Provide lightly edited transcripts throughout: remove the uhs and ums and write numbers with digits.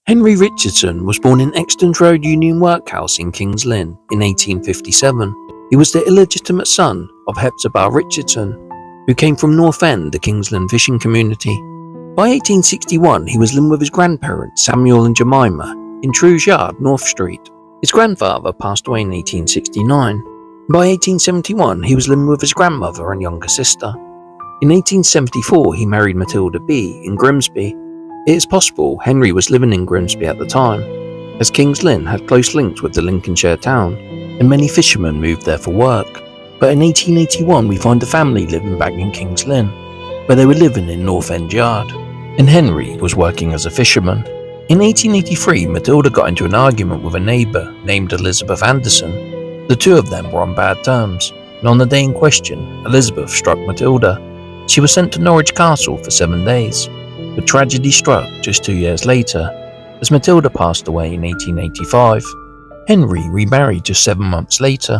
Henry Richardson was born in Exton's Road Union Workhouse in Kings Lynn in 1857. He was the illegitimate son of Hepzibah Richardson, who came from North End, the Kings Lynn fishing community. By 1861, he was living with his grandparents, Samuel and Jemima, in True's Yard, North Street. His grandfather passed away in 1869. By 1871, he was living with his grandmother and younger sister. In 1874, he married Matilda B. in Grimsby. It is possible Henry was living in Grimsby at the time, as Kings Lynn had close links with the Lincolnshire town, and many fishermen moved there for work. But in 1881 we find the family living back in Kings Lynn, where they were living in North End Yard, and Henry was working as a fisherman. In 1883 Matilda got into an argument with a neighbour named Elizabeth Anderson. The two of them were on bad terms, and on the day in question, Elizabeth struck Matilda. She was sent to Norwich Castle for 7 days. But tragedy struck just 2 years later, as Matilda passed away in 1885. Henry remarried just 7 months later,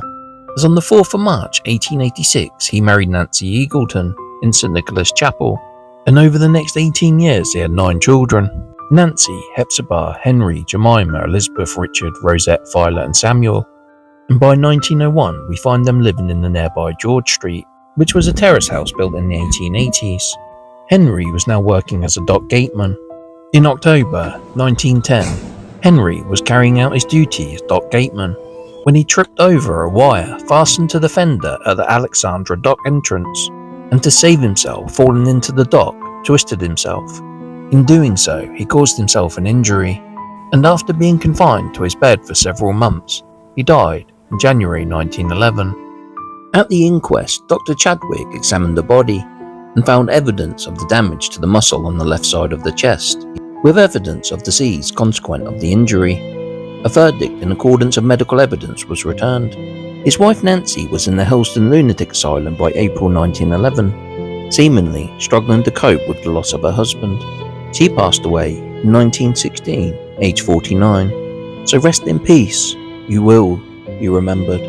as on the 4th of March 1886 he married Nancy Eagleton in St Nicholas Chapel, and over the next 18 years they had 9 children: Nancy, Hepzibah, Henry, Jemima, Elizabeth, Richard, Rosette, Violet and Samuel. And by 1901 we find them living in the nearby George Street, which was a terrace house built in the 1880s. Henry was now working as a dock gateman. In October 1910, Henry was carrying out his duty as dock gateman when he tripped over a wire fastened to the fender at the Alexandra dock entrance, and to save himself falling into the dock, twisted himself. In doing so, he caused himself an injury, and after being confined to his bed for several months, he died in January 1911. At the inquest, Dr. Chadwick examined the body and found evidence of the damage to the muscle on the left side of the chest, with evidence of disease consequent of the injury. A verdict in accordance with medical evidence was returned. His wife Nancy was in the Helston Lunatic Asylum by April 1911, seemingly struggling to cope with the loss of her husband. She passed away in 1916, aged 49. So rest in peace, you will be remembered.